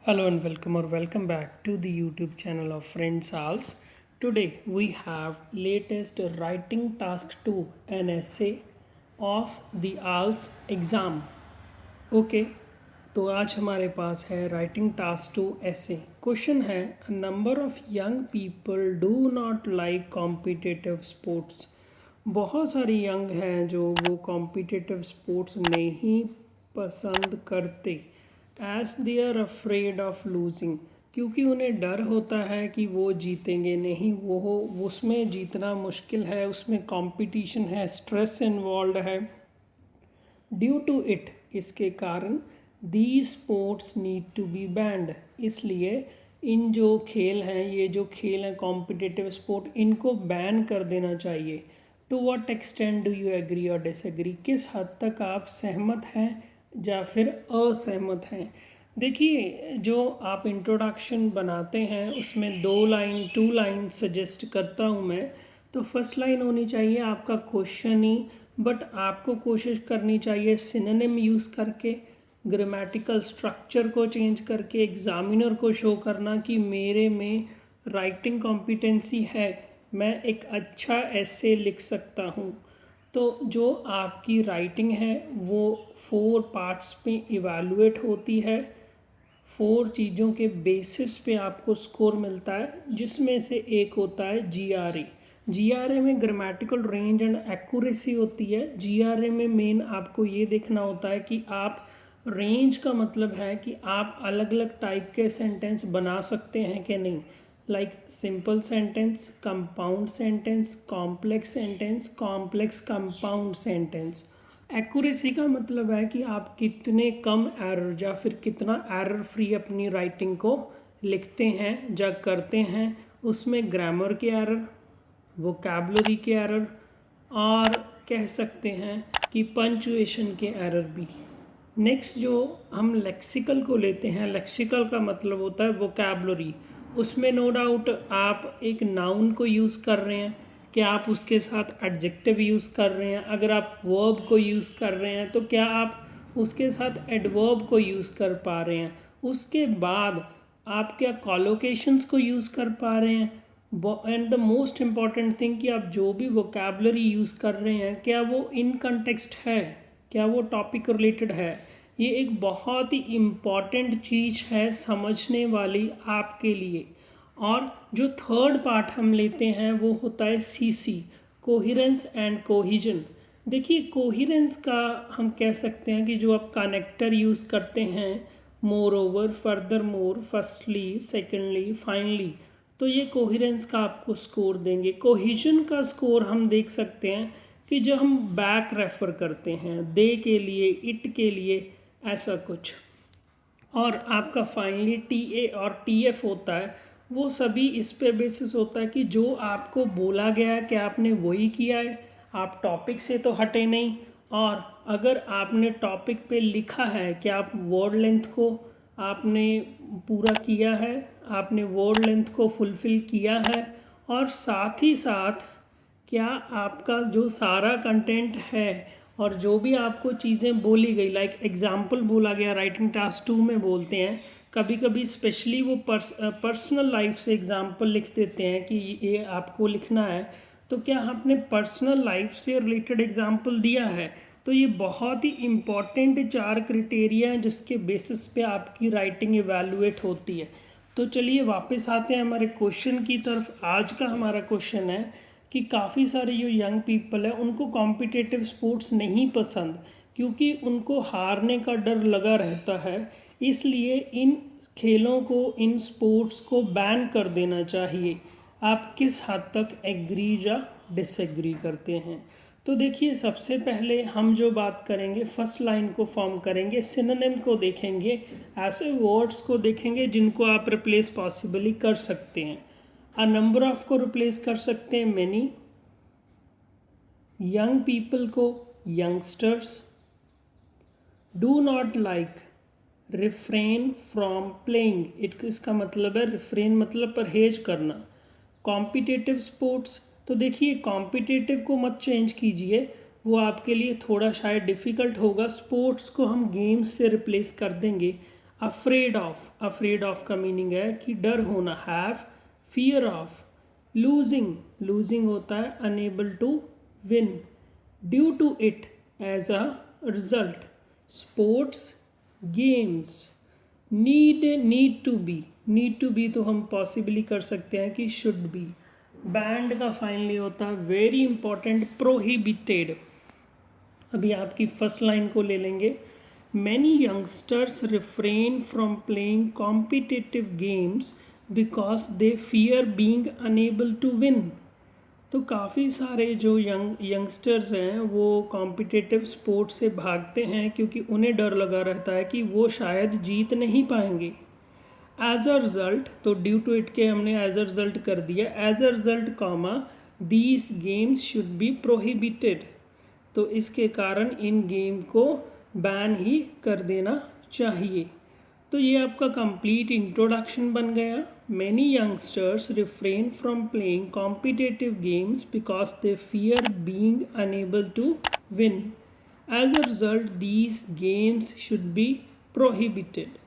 Hello and welcome back to the YouTube channel of Friends Al's. Today we have latest writing task 2 an essay of the ALS exam. Okay तो आज हमारे पास है writing task 2 ऐसे question है a number of young people do not like competitive sports. बहुत सारे young हैं जो वो कॉम्पिटिटिव स्पोर्ट्स नहीं पसंद करते as they are afraid of losing, क्योंकि उन्हें डर होता है कि वो जीतेंगे नहीं, वो उसमें जीतना मुश्किल है, उसमें कंपटीशन है, स्ट्रेस इन्वॉल्व है। ड्यू टू इट, इसके कारण the sports need to be banned, इसलिए इन जो खेल हैं, ये जो खेल हैं कॉम्पिटिटिव स्पोर्ट, इनको बैन कर देना चाहिए। To what extent do you agree और डिसएग्री, किस हद तक आप सहमत हैं या फिर असहमत हैं। देखिए, जो आप इंट्रोडक्शन बनाते हैं उसमें 2 लाइन सजेस्ट करता हूँ मैं। तो फर्स्ट लाइन होनी चाहिए आपका क्वेश्चन ही, बट आपको कोशिश करनी चाहिए सिनोनिम यूज़ करके, ग्रामेटिकल स्ट्रक्चर को चेंज करके, एग्जामिनर को शो करना कि मेरे में राइटिंग कॉम्पिटेंसी है, मैं एक अच्छा ऐसे लिख सकता हूँ। तो जो आपकी राइटिंग है वो 4 पार्ट्स में इवैल्यूएट होती है, 4 चीज़ों के बेसिस पे आपको स्कोर मिलता है, जिसमें से एक होता है GRA। GRA में ग्रामेटिकल रेंज एंड एक्यूरेसी होती है। GRA में मेन आपको ये देखना होता है कि आप रेंज का मतलब है कि आप अलग अलग टाइप के सेंटेंस बना सकते हैं कि नहीं, like simple sentence, compound sentence, complex compound sentence. Accuracy का मतलब है कि आप कितने कम एरर या फिर कितना एरर फ्री अपनी राइटिंग को लिखते हैं या करते हैं। उसमें ग्रामर के एरर, वोकैबुलरी के एरर और कह सकते हैं कि पंचुएशन के एरर भी। नेक्स्ट जो हम लेक्सिकल को लेते हैं, लेक्सिकल का मतलब होता है वोकैबुलरी। उसमें नो डाउट आप एक नाउन को यूज़ कर रहे हैं, क्या आप उसके साथ एडजेक्टिव यूज़ कर रहे हैं, अगर आप वर्ब को यूज़ कर रहे हैं तो क्या आप उसके साथ एडवर्ब को यूज़ कर पा रहे हैं, उसके बाद आप क्या कॉलोकेशंस को यूज़ कर पा रहे हैं, and the most important thing कि आप जो भी वोकैबुलरी यूज़ कर रहे हैं क्या वो इन कंटेक्स्ट है, क्या वो टॉपिक रिलेटेड है। ये एक बहुत ही इम्पॉर्टेंट चीज़ है समझने वाली आपके लिए। और जो थर्ड पार्ट हम लेते हैं वो होता है CC, कोहिरेंस एंड कोहिजन। देखिए, कोहिरेंस का हम कह सकते हैं कि जो आप कनेक्टर यूज़ करते हैं, more over, further more, firstly, secondly, finally, तो ये कोहिरेंस का आपको स्कोर देंगे। कोहिजन का स्कोर हम देख सकते हैं कि जब हम बैक रेफ़र करते हैं, दे के लिए, इट के लिए, ऐसा कुछ। और आपका फाइनली TA और TF होता है, वो सभी इस पे बेसिस होता है कि जो आपको बोला गया है कि आपने वही किया है, आप टॉपिक से तो हटे नहीं। और अगर आपने टॉपिक पे लिखा है कि आप वर्ड लेंथ को आपने पूरा किया है, आपने वर्ड लेंथ को फुलफ़िल किया है, और साथ ही साथ क्या आपका जो सारा कंटेंट है और जो भी आपको चीज़ें बोली गई, लाइक एग्जाम्पल बोला गया, राइटिंग टास्क 2 में बोलते हैं कभी कभी स्पेशली वो पर्सनल लाइफ से एग्जाम्पल लिख देते हैं कि ये आपको लिखना है, तो क्या आपने पर्सनल लाइफ से रिलेटेड एग्जाम्पल दिया है। तो ये बहुत ही इम्पॉर्टेंट 4 क्रिटेरिया हैं जिसके बेसिस पे आपकी राइटिंग इवैल्यूएट होती है। तो चलिए वापस आते हैं हमारे क्वेश्चन की तरफ। आज का हमारा क्वेश्चन है कि काफ़ी सारे जो यंग पीपल है उनको कॉम्पिटिटिव स्पोर्ट्स नहीं पसंद, क्योंकि उनको हारने का डर लगा रहता है, इसलिए इन खेलों को, इन स्पोर्ट्स को बैन कर देना चाहिए। आप किस हद तक एग्री या डिसएग्री करते हैं। तो देखिए, सबसे पहले हम जो बात करेंगे, फर्स्ट लाइन को फॉर्म करेंगे, सिनोनिम को देखेंगे, ऐसे वर्ड्स को देखेंगे जिनको आप रिप्लेस पॉसिबली कर सकते हैं। अ नंबर ऑफ को रिप्लेस कर सकते हैं मैनी, यंग पीपल को youngsters, do not like, refrain from playing, इसका मतलब है रिफ्रेन मतलब परहेज करना। कॉम्पिटिटिव स्पोर्ट्स, तो देखिए कॉम्पिटिटिव को मत चेंज कीजिए, वो आपके लिए थोड़ा शायद डिफ़िकल्ट होगा। स्पोर्ट्स को हम गेम्स से रिप्लेस कर देंगे। अफ्रेड ऑफ का मीनिंग है कि डर होना, हैव फियर ऑफ, लूजिंग होता है unable to win, due to it as a result, sports games, need to be तो हम पॉसिबली कर सकते हैं कि शुड बी, बैंड का फाइनली होता है वेरी इंपॉर्टेंट प्रोहिबिटेड। अभी आपकी फर्स्ट लाइन को ले लेंगे, many youngsters refrain from playing competitive games because they fear being unable to win. तो काफ़ी सारे जो यंगस्टर्स हैं वो कॉम्पिटिटिव स्पोर्ट्स से भागते हैं क्योंकि उन्हें डर लगा रहता है कि वो शायद जीत नहीं पाएंगे। एज अ रिज़ल्ट, तो ड्यू टू इट के हमने एज अ रिज़ल्ट कर दिया, as a result comma these games should be prohibited, तो इसके कारण इन गेम को बैन ही कर देना चाहिए। तो ये आपका कंप्लीट इंट्रोडक्शन बन गया। Many youngsters refrain from playing competitive games because they fear being unable to win, as a result these games should be prohibited.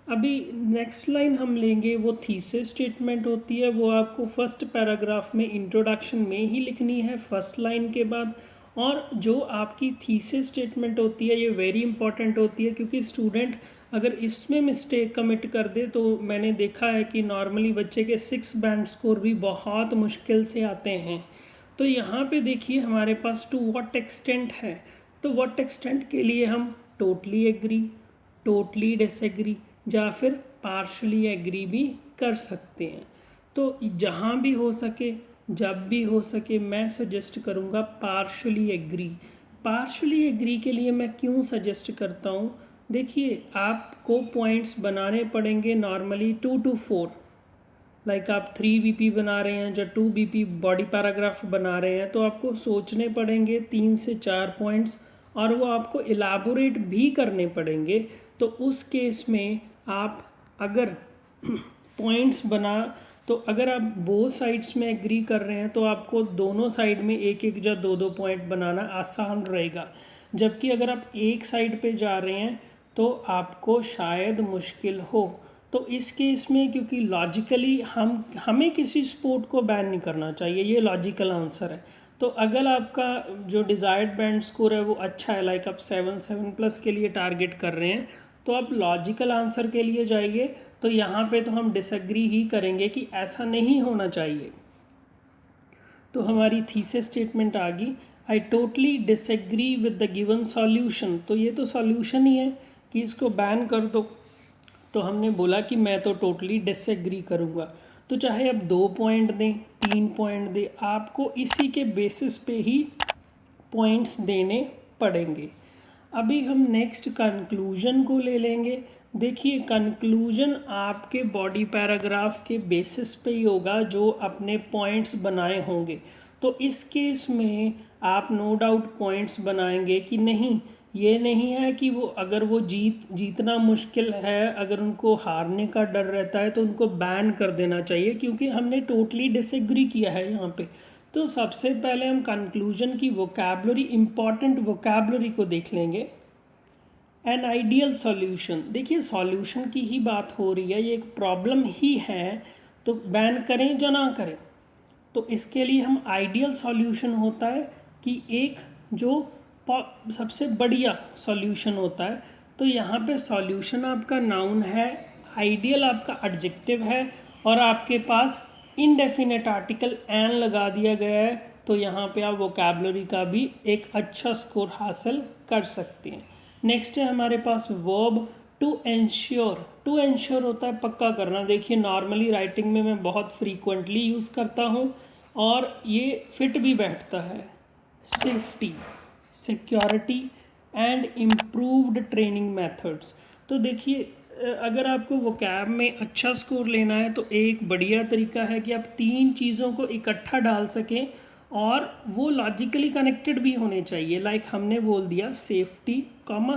अभी नेक्स्ट लाइन हम लेंगे, वो थीसिस स्टेटमेंट होती है, वो आपको फर्स्ट पैराग्राफ में इंट्रोडक्शन में ही लिखनी है फर्स्ट लाइन के बाद। और जो आपकी थीसिस स्टेटमेंट होती है ये वेरी इंपॉर्टेंट होती है क्योंकि स्टूडेंट अगर इसमें मिस्टेक कमिट कर दे तो मैंने देखा है कि नॉर्मली बच्चे के 6 बैंड स्कोर भी बहुत मुश्किल से आते हैं। तो यहाँ पे देखिए हमारे पास टू व्हाट एक्सटेंट है, तो व्हाट एक्सटेंट के लिए हम टोटली एग्री, टोटली डिसएग्री या फिर पार्शली एग्री भी कर सकते हैं। तो जहाँ भी हो सके, जब भी हो सके, मैं सजेस्ट करूँगा पार्शली एग्री। पार्शली एग्री के लिए मैं क्यों सजेस्ट करता हूँ, देखिए आपको पॉइंट्स बनाने पड़ेंगे नॉर्मली 2 to 4, लाइक आप 3 BP बना रहे हैं या 2 BP बॉडी पैराग्राफ बना रहे हैं तो आपको सोचने पड़ेंगे 3 से 4 पॉइंट्स और वो आपको इलाबोरेट भी करने पड़ेंगे। तो उस केस में आप अगर पॉइंट्स बना, तो अगर आप बोथ साइड्स में एग्री कर रहे हैं तो आपको दोनों साइड में एक एक या दो दो पॉइंट बनाना आसान रहेगा, जबकि अगर आप एक साइड पे जा रहे हैं तो आपको शायद मुश्किल हो। तो इस केस में क्योंकि लॉजिकली हमें किसी स्पोर्ट को बैन नहीं करना चाहिए, ये लॉजिकल आंसर है। तो अगर आपका जो डिज़ायर्ड बैंड स्कोर है वो अच्छा है, लाइक आप 7+ के लिए टारगेट कर रहे हैं, तो आप लॉजिकल आंसर के लिए जाइए। तो यहाँ पे तो हम डिसएग्री ही करेंगे कि ऐसा नहीं होना चाहिए। तो हमारी थीसिस स्टेटमेंट आ गई, I totally disagree with the given solution. तो ये तो सॉल्यूशन ही है कि इसको बैन कर दो, तो हमने बोला कि मैं तो टोटली डिसएग्री करूँगा। तो चाहे आप 2 पॉइंट दें, 3 पॉइंट दें, आपको इसी के बेसिस पे ही पॉइंट्स देने पड़ेंगे। अभी हम नेक्स्ट कंक्लूजन को ले लेंगे। देखिए कंक्लूजन आपके बॉडी पैराग्राफ के बेसिस पे ही होगा जो अपने पॉइंट्स बनाए होंगे। तो इस केस में आप नो डाउट पॉइंट्स बनाएंगे कि नहीं, ये नहीं है कि वो अगर वो जीतना मुश्किल है, अगर उनको हारने का डर रहता है तो उनको बैन कर देना चाहिए, क्योंकि हमने टोटली डिसएग्री किया है यहाँ पे। तो सबसे पहले हम कंक्लूजन की वोकैबुलरी, इंपॉर्टेंट वोकैबुलरी को देख लेंगे। एन आइडियल सॉल्यूशन, देखिए सॉल्यूशन की ही बात हो रही है, ये एक प्रॉब्लम ही है, तो बैन करें या ना करें। तो इसके लिए हम आइडियल सॉल्यूशन होता है कि एक जो सबसे बढ़िया सॉल्यूशन होता है। तो यहाँ पे सॉल्यूशन आपका नाउन है, आइडियल आपका एडजेक्टिव है और आपके पास इनडेफिनेट आर्टिकल एन लगा दिया गया है। तो यहाँ पे आप वोकैबुलरी का भी एक अच्छा स्कोर हासिल कर सकते हैं। नेक्स्ट है हमारे पास verb to ensure. To ensure होता है पक्का करना। देखिए नॉर्मली राइटिंग में मैं बहुत फ्रीक्वेंटली यूज़ करता हूँ और ये फिट भी बैठता है। Safety, security and improved training methods. तो देखिए अगर आपको वोकैब में अच्छा स्कोर लेना है तो एक बढ़िया तरीका है कि आप 3 चीज़ों को इकट्ठा डाल सकें और वो लॉजिकली कनेक्टेड भी होने चाहिए। लाइक हमने बोल दिया safety,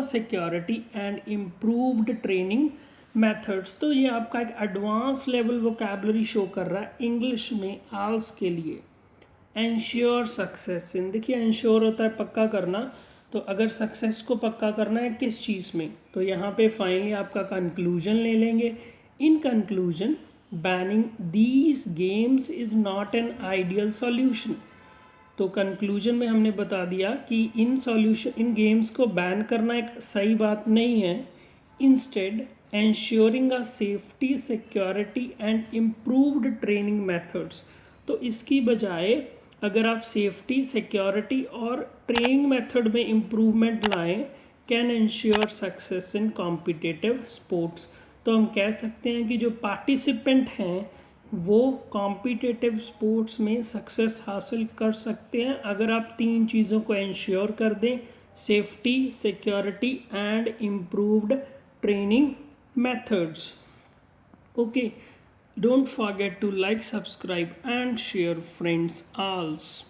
security and improved training methods. तो ये आपका एक एडवांस लेवल वोकैबुलरी शो कर रहा है इंग्लिश में आल्स के लिए। एंश्योर सक्सेस इन, देखिए एंश्योर होता है पक्का करना, तो अगर सक्सेस को पक्का करना है किस चीज़ में, तो यहाँ पे फाइनली आपका कंक्लूजन ले लेंगे। In conclusion, banning these games is not an ideal solution. तो कंक्लूजन में हमने बता दिया कि इन गेम्स को बैन करना एक सही बात नहीं है। Instead ensuring a safety, security and improved training methods, तो इसकी बजाय अगर आप सेफ्टी, सिक्योरिटी और ट्रेनिंग मेथड में इम्प्रूवमेंट लाएं, can ensure success in competitive sports. तो हम कह सकते हैं कि जो पार्टिसिपेंट हैं वो कॉम्पिटिटिव स्पोर्ट्स में सक्सेस हासिल कर सकते हैं अगर आप 3 चीज़ों को इंश्योर कर दें, safety, security and improved training methods. Okay, don't forget to like, subscribe and share friends also.